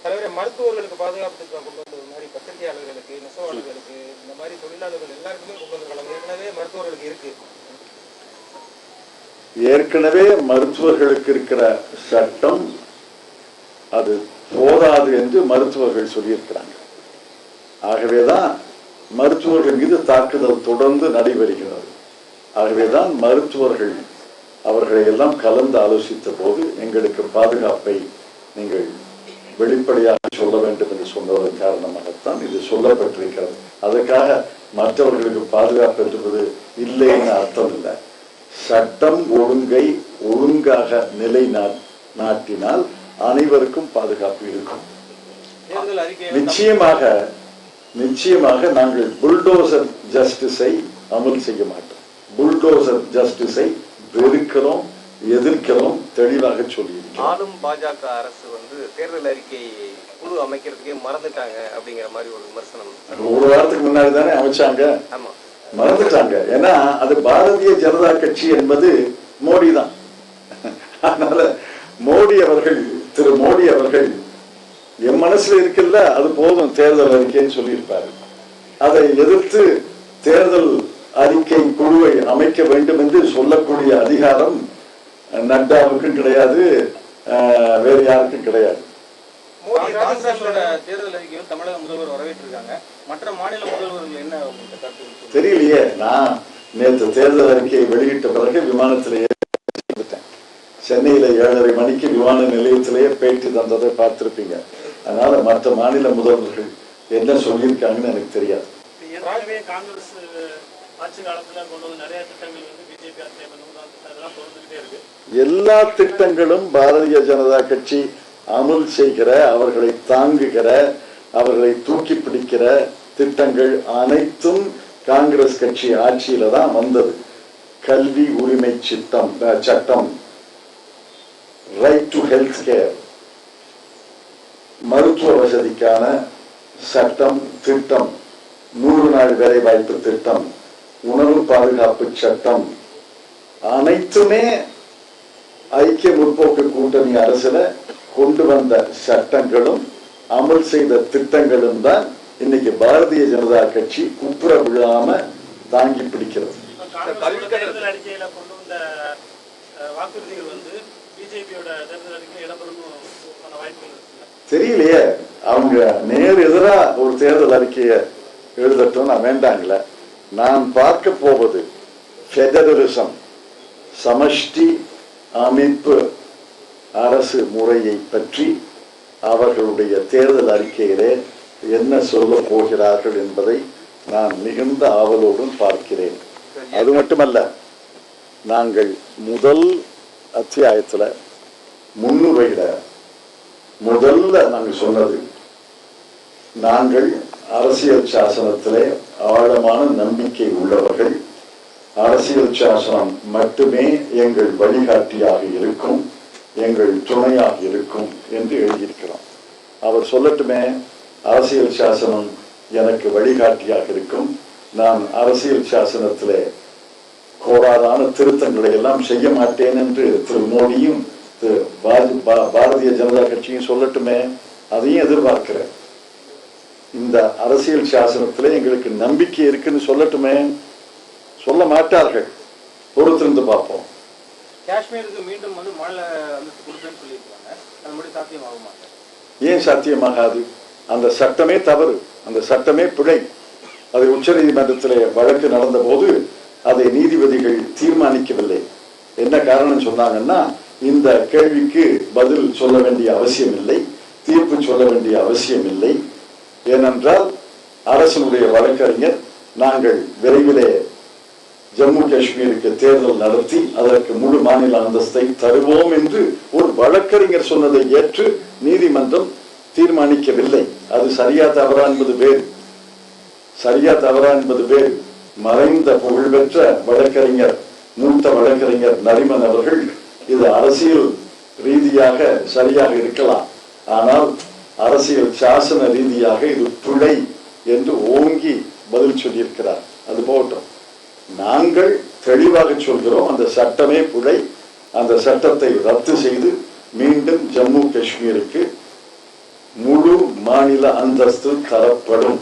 தலைவரை மருத்துவர்களுக்கு பாதுகாப்பு கொண்டு வந்தது மாதிரி பத்திரிகையாளர்களுக்கு, நெசவாளர்களுக்கு, இந்த மாதிரி தொழிலாளர்கள் எல்லாருக்குமே கொண்டு வந்திருக்கலாம். ஏற்கனவே மருத்துவர்களுக்கு இருக்கு. ஏற்கனவே மருத்துவர்களுக்கு இருக்கிற சட்டம் அது போதாது என்று மருத்துவர்கள் சொல்லியிருக்கிறாங்க. ஆகவேதான் மருத்துவர்கள் மீது தாக்குதல் தொடர்ந்து நடைபெறுகிறது. ஆகவேதான் மருத்துவர்கள் அவர்களை எல்லாம் கலந்து ஆலோசித்த போது எங்களுக்கு பாதுகாப்பை நீங்கள் வெளிப்படையாக சொல்ல வேண்டும் என்று சொன்னதன் காரணமாகத்தான் இது சொல்லப்பட்டிருக்கிறது. அதற்காக மற்றவர்களுக்கு பாதுகாப்பு என்பது இல்லைன்னு அர்த்தம் இல்லை. சட்டம் ஒழுங்கை ஒழுங்காக நிலைநாட்டினால் அனைவருக்கும் பாதுகாப்பு இருக்கும். நிச்சயமாக நாங்கள் புல்டோசர் ஜஸ்டிஸை அமல் செய்ய மாட்டோம். புல்டோசர் ஜஸ்டிஸை வெறுக்கிறோம், எதிர்க்கிறோம், தெளிவாக சொல்லியிருக்கோம். ஆளும் பாஜக அரசு தேர்தல் அறிக்கை குழு அமைக்கிறதுக்கே மறந்துட்டாங்க அப்படிங்கிற மாதிரி ஒரு விமர்சனம் ஒரு வாரத்துக்கு முன்னாடி தானே அமைச்சாங்க. மறந்துட்டாங்க. ஏன்னா அது பாரதிய ஜனதா கட்சி என்பது மோடி தான். அதனால திரு மோடி அவர்கள் என் மனசுல இருக்குல்ல அது போதும் தேர்தல் அறிக்கைன்னு சொல்லியிருப்பாரு. அதை எதிர்த்து தேர்தல் அறிக்கை குழுவை அமைக்க வேண்டும் என்று சொல்லக்கூடிய அதிகாரம் நட்டாவுக்கும் கிடையாது, வேறு யாருக்கும் கிடையாது. தேர்தல் அறிக்கையும் தமிழக முதல்வர் வரவேற்றிருக்காங்க. மற்ற மாநில முதல்வர்கள் என்ன தெரியலையே. நான் நேற்று தேர்தல் அறிக்கையை வெளியிட்ட பிறகு விமானத்திலேயே சென்னையில 7:30 மணிக்கு விமான நிலையத்திலேயே பேட்டி தந்ததை பார்த்திருப்பீங்க. அதனால மற்ற மாநில முதல்வர்கள் என்ன சொல்லியிருக்காங்கன்னு எனக்கு தெரியாது. காங்கிரஸ் ஆட்சி காலத்துல கொண்டு வந்து நிறைய திட்டங்கள் பிஜேபி எல்லா திட்டங்களும் பாரதிய ஜனதா கட்சி அமல் செய்கிற, அவர்களை தாங்குகிற, அவர்களை தூக்கி பிடிக்கிற திட்டங்கள் அனைத்தும் காங்கிரஸ் கட்சி ஆட்சியில தான் வந்தது. கல்வி உரிமை சட்டம், ரைட் டு ஹெல்த் கேர், மருத்துவ வசதிக்கான சட்டம் திட்டம், 100 நாள் வேலைவாய்ப்பு திட்டம், உணவு பாதுகாப்பு சட்டம், அனைத்துமே ஐக்கிய முற்போக்கு கூட்டணி அரசுல கொண்டு வந்த சட்டங்களும் அமல் செய்த திட்டங்களும் தான் இன்னைக்கு பாரதிய ஜனதா கட்சி குப்புற விழாம தாங்கி பிடிக்கிறது. தெரியலையே, அவங்க நேர் எதிரா ஒரு தேர்தல் அறிக்கையை எழுதட்டும், நான் வேண்டாங்கள. நான் பார்க்க போவது ஃபெடரலிசம், சமஷ்டி அமைப்பு அரசு முறையை பற்றி அவர்களுடைய தேர்தல் அறிக்கையிலே என்ன சொல்ல போகிறார்கள் என்பதை நான் மிகுந்த ஆவலோடும் பார்க்கிறேன். அது மட்டுமல்ல, நாங்கள் முதல் அத்தியாயத்துல முன்னுரையில முதல்ல நாங்கள் சொன்னது, நாங்கள் அரசியல் சாசனத்திலே ஆழமான நம்பிக்கை உள்ளவர்கள், அரசியல் சாசனம் மட்டுமே எங்கள் வழிகாட்டியாக இருக்கும், எங்கள் துணையாக இருக்கும் என்று எழுதியிருக்கிறோம். அவர் சொல்லட்டுமே, அரசியல் சாசனம் எனக்கு வழிகாட்டியாக இருக்கும், நான் அரசியல் சாசனத்திலே கோடாதான திருத்தங்களை எல்லாம் செய்ய மாட்டேன் என்று திரு மோடியும் பாரதிய ஜனதா கட்சியும் சொல்லட்டுமே, அதையும் எதிர்பார்க்கிறேன். இந்த அரசியல் சாசனத்திலே எங்களுக்கு நம்பிக்கை இருக்குன்னு சொல்லட்டுமே. சொல்ல மாட்டார்கள், பொறுத்திருந்து பார்ப்போம். காஷ்மீருக்கு மீண்டும் மாநில அந்தஸ்து கொடுப்பேன்னு சொல்லியிருக்காங்க. அது மட்டும் சாத்தியமாகுமா? ஏன் சாத்தியமாகாது? அந்த சட்டமே தவறு, அந்த சட்டமே பிழை. அதை உச்ச நீதிமன்றத்திலே வழக்கு நடந்த போது அதை நீதிபதிகள் தீர்மானிக்கவில்லை. என்ன காரணம் சொன்னாங்கன்னா, இந்த கேள்விக்கு பதில் சொல்ல வேண்டிய அவசியம் இல்லை, தீர்ப்பு சொல்ல வேண்டிய அவசியம் இல்லை. ஏனென்றால் அரசனுடைய வழக்கறிஞர் நாங்கள் விரைவிலே ஜம்மு காஷ்மீருக்கு தேர்தல் நடத்தி அதற்கு முழு மாநில அந்தஸ்தை தருவோம் என்று ஒரு வழக்கறிஞர் சொன்னதை ஏற்று நீதிமன்றம் தீர்மானிக்கவில்லை. அது சரியா தவறா என்பது வேறு, சரியா தவறா என்பது வேறு. மறைந்த புகழ்பெற்ற வழக்கறிஞர், மூத்த வழக்கறிஞர் நரிமன் அவர்கள் இது அரசியல் ரீதியாக சரியாக இருக்கலாம், ஆனால் அரசியல் சாசன ரீதியாக இது பிழை என்று ஓங்கி பதில் சொல்லியிருக்கிறார். அது போட்டோம். நாங்கள் தெளிவாக சொல்கிறோம், அந்த சட்டமே பிழை, அந்த சட்டத்தை ரத்து செய்து மீண்டும் ஜம்மு காஷ்மீருக்கு முழு மாநில அந்தஸ்து தரப்படும்.